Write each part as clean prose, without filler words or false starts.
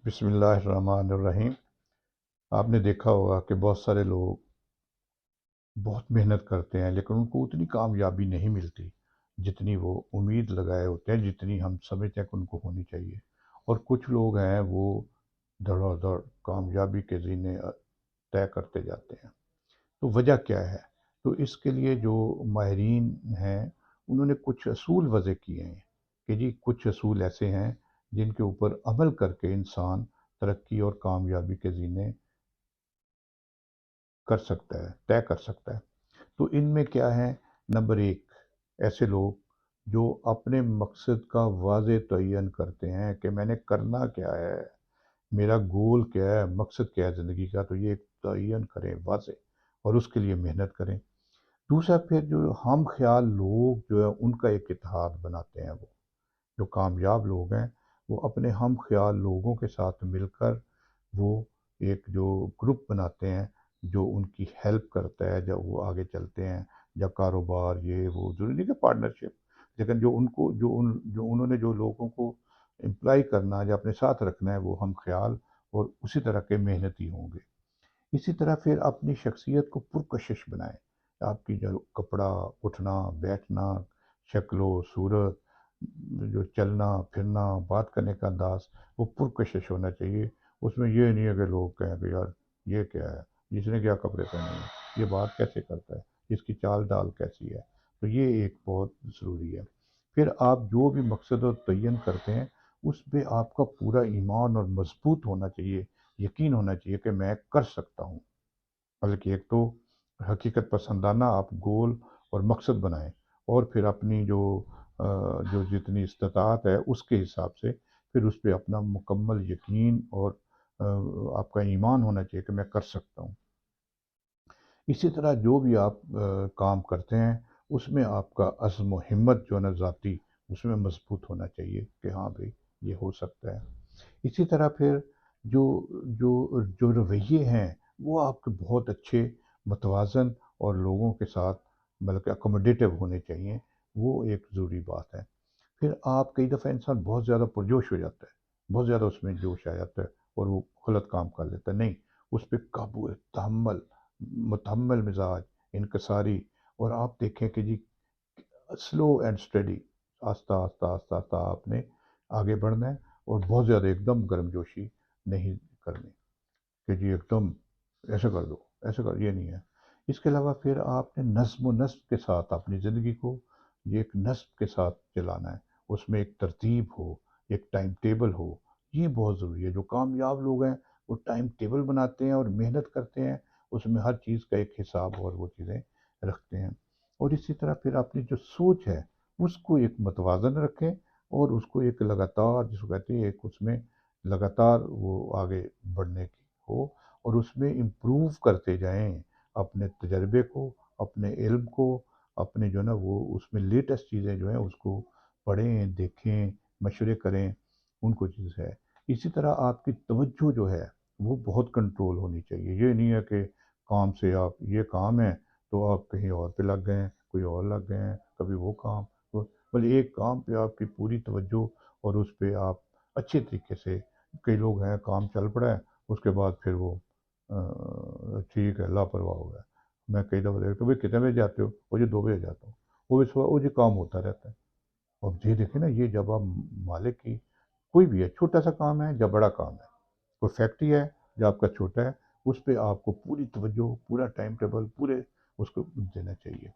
بسم اللہ الرحمن الرحیم۔ آپ نے دیکھا ہوگا کہ بہت سارے لوگ بہت محنت کرتے ہیں لیکن ان کو اتنی کامیابی نہیں ملتی جتنی وہ امید لگائے ہوتے ہیں، جتنی ہم سمجھتے ہیں کہ ان کو ہونی چاہیے۔ اور کچھ لوگ ہیں وہ دھڑا دھڑ کامیابی کے زینے طے کرتے جاتے ہیں۔ تو وجہ کیا ہے؟ تو اس کے لیے جو ماہرین ہیں انہوں نے کچھ اصول وضع کیے ہیں کہ جی کچھ اصول ایسے ہیں جن کے اوپر عمل کر کے انسان ترقی اور کامیابی کے زینے کر سکتا ہے، طے کر سکتا ہے۔ تو ان میں کیا ہے؟ نمبر ایک، ایسے لوگ جو اپنے مقصد کا واضح تعین کرتے ہیں کہ میں نے کرنا کیا ہے، میرا گول کیا ہے، مقصد کیا ہے زندگی کا، تو یہ تعین کریں واضح اور اس کے لیے محنت کریں۔ دوسرا پھر جو ہم خیال لوگ جو ہے ان کا ایک اتحاد بناتے ہیں، وہ جو کامیاب لوگ ہیں وہ اپنے ہم خیال لوگوں کے ساتھ مل کر وہ ایک جو گروپ بناتے ہیں جو ان کی ہیلپ کرتا ہے جب وہ آگے چلتے ہیں، جب کاروبار یہ وہ ضروری نہیں کہ پارٹنرشپ، لیکن جو ان کو جو انہوں نے جو لوگوں کو امپلائی کرنا یا اپنے ساتھ رکھنا ہے وہ ہم خیال اور اسی طرح کے محنتی ہوں گے۔ اسی طرح پھر اپنی شخصیت کو پرکشش بنائیں۔ آپ کی جو کپڑا، اٹھنا بیٹھنا، شکل و صورت، جو چلنا پھرنا، بات کرنے کا انداز، وہ پرکشش ہونا چاہیے۔ اس میں یہ نہیں ہے کہ لوگ کہیں کہ یار یہ کیا ہے، جس نے کیا کپڑے پہنے ہیں، یہ بات کیسے کرتا ہے، اس کی چال ڈال کیسی ہے۔ تو یہ ایک بہت ضروری ہے۔ پھر آپ جو بھی مقصد و تعین کرتے ہیں اس پہ آپ کا پورا ایمان اور مضبوط ہونا چاہیے، یقین ہونا چاہیے کہ میں کر سکتا ہوں۔ بلکہ ایک تو حقیقت پسندانہ آپ گول اور مقصد بنائیں، اور پھر اپنی جو جتنی استطاعت ہے اس کے حساب سے پھر اس پہ اپنا مکمل یقین اور آپ کا ایمان ہونا چاہیے کہ میں کر سکتا ہوں۔ اسی طرح جو بھی آپ کام کرتے ہیں اس میں آپ کا عزم و ہمت جو ہے نا ذاتی، اس میں مضبوط ہونا چاہیے کہ ہاں بھئی یہ ہو سکتا ہے۔ اسی طرح پھر جو جو رویے ہیں وہ آپ کے بہت اچھے، متوازن اور لوگوں کے ساتھ بلکہ اکوموڈیٹو ہونے چاہیے، وہ ایک ضروری بات ہے۔ پھر آپ کئی دفعہ انسان بہت زیادہ پرجوش ہو جاتا ہے، بہت زیادہ اس میں جوش آ جاتا ہے اور وہ غلط کام کر لیتا ہے۔ نہیں، اس پہ قابو ہے، تحمل، متحمل مزاج، انکساری، اور آپ دیکھیں کہ جی سلو اینڈ اسٹڈی، آہستہ آہستہ آہستہ آہستہ آپ نے آگے بڑھنا ہے، اور بہت زیادہ ایک دم گرم جوشی نہیں کرنی کہ جی ایک دم ایسے کر دو، ایسے کر، یہ نہیں ہے۔ اس کے علاوہ پھر آپ نے نظم و نسق کے ساتھ اپنی زندگی کو یہ ایک نسق کے ساتھ چلانا ہے، اس میں ایک ترتیب ہو، ایک ٹائم ٹیبل ہو، یہ بہت ضروری ہے۔ جو کامیاب لوگ ہیں وہ ٹائم ٹیبل بناتے ہیں اور محنت کرتے ہیں، اس میں ہر چیز کا ایک حساب اور وہ چیزیں رکھتے ہیں۔ اور اسی طرح پھر اپنی جو سوچ ہے اس کو ایک متوازن رکھیں، اور اس کو ایک لگاتار، جس کو کہتے ہیں ایک اس میں لگاتار وہ آگے بڑھنے کی ہو، اور اس میں امپروو کرتے جائیں اپنے تجربے کو، اپنے علم کو، اپنے جو ہے نا وہ اس میں لیٹسٹ چیزیں جو ہیں اس کو پڑھیں، دیکھیں، مشورے کریں، ان کو چیز ہے۔ اسی طرح آپ کی توجہ جو ہے وہ بہت کنٹرول ہونی چاہیے۔ یہ نہیں ہے کہ کام سے آپ، یہ کام ہے تو آپ کہیں اور پہ لگ گئے ہیں، کوئی اور لگ گئے ہیں، کبھی وہ کام، بلکہ ایک کام پہ آپ کی پوری توجہ، اور اس پہ آپ اچھے طریقے سے، کئی لوگ ہیں کام چل پڑا ہے اس کے بعد پھر وہ ٹھیک ہے لاپرواہ ہو گیا۔ میں کئی دفعہ دیکھتا ہوں، بھائی کتنے بجے جاتے ہو؟ وہ جی 2 بجے جاتا ہوں۔ وہ جی کام ہوتا رہتا ہے۔ اب یہ دیکھیں نا، یہ جب آپ مالک کی کوئی بھی ہے، چھوٹا سا کام ہے یا بڑا کام ہے، کوئی فیکٹری ہے جو آپ کا چھوٹا ہے، اس پہ آپ کو پوری توجہ، پورا ٹائم ٹیبل، پورے اس کو دینا چاہیے۔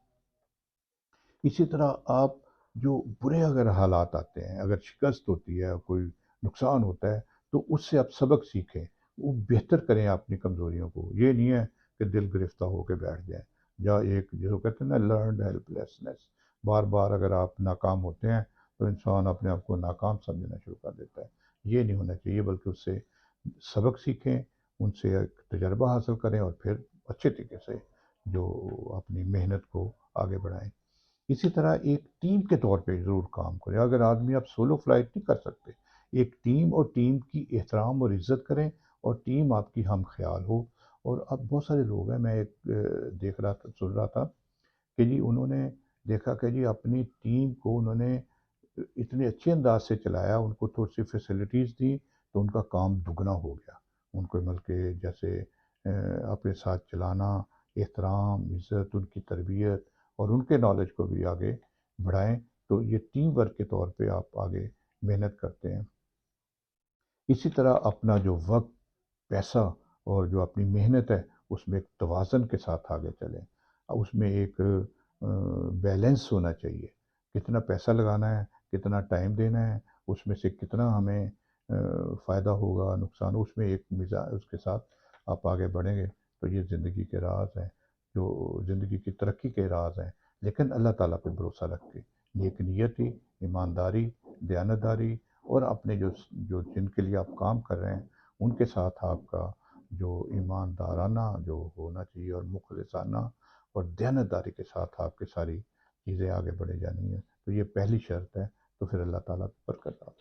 اسی طرح آپ جو برے اگر حالات آتے ہیں، اگر شکست ہوتی ہے، کوئی نقصان ہوتا ہے، تو اس سے آپ سبق سیکھیں، وہ بہتر کریں اپنی کمزوریوں کو۔ یہ نہیں ہے کہ دل گرفتہ ہو کے بیٹھ جائیں، یا ایک جو کہتے ہیں نا لرنڈ ہیلپ لیسنس، بار بار اگر آپ ناکام ہوتے ہیں تو انسان اپنے آپ کو ناکام سمجھنا شروع کر دیتا ہے۔ یہ نہیں ہونا چاہیے، بلکہ اس سے سبق سیکھیں، ان سے ایک تجربہ حاصل کریں، اور پھر اچھے طریقے سے جو اپنی محنت کو آگے بڑھائیں۔ اسی طرح ایک ٹیم کے طور پہ ضرور کام کریں۔ اگر آدمی آپ سولو فلائٹ نہیں کر سکتے، ایک ٹیم، اور ٹیم کی احترام اور عزت کریں، اور ٹیم آپ کی ہم خیال ہو۔ اور اب بہت سارے لوگ ہیں، میں ایک دیکھ رہا تھا، سن رہا تھا کہ جی انہوں نے دیکھا کہ جی اپنی ٹیم کو انہوں نے اتنے اچھے انداز سے چلایا، ان کو تھوڑی سی فیسلٹیز دی تو ان کا کام دگنا ہو گیا. ان کو بلکہ جیسے اپنے ساتھ چلانا، احترام، عزت، ان کی تربیت اور ان کے نالج کو بھی آگے بڑھائیں. تو یہ ٹیم ورک کے طور پہ آپ آگے محنت کرتے ہیں. اسی طرح اپنا جو وقت، پیسہ اور جو اپنی محنت ہے اس میں ایک توازن کے ساتھ آگے چلیں. اس میں ایک بیلنس ہونا چاہیے. کتنا پیسہ لگانا ہے، کتنا ٹائم دینا ہے، اس میں سے کتنا ہمیں فائدہ ہوگا، نقصان، اس میں ایک مزاج اس کے ساتھ آپ آگے بڑھیں گے. تو یہ زندگی کے راز ہیں، جو زندگی کی ترقی کے راز ہیں. لیکن اللہ تعالیٰ پہ بھروسہ رکھ کے نیک نیتی، ایمانداری، دیانتداری اور اپنے جو جن کے لیے آپ کام کر رہے ہیں ان کے ساتھ آپ کا جو ایماندارانہ جو ہونا چاہیے اور مخلصانہ اور دیانتداری کے ساتھ آپ کی ساری چیزیں آگے بڑھے جانی ہیں. تو یہ پہلی شرط ہے. تو پھر اللہ تعالیٰ برکت آپ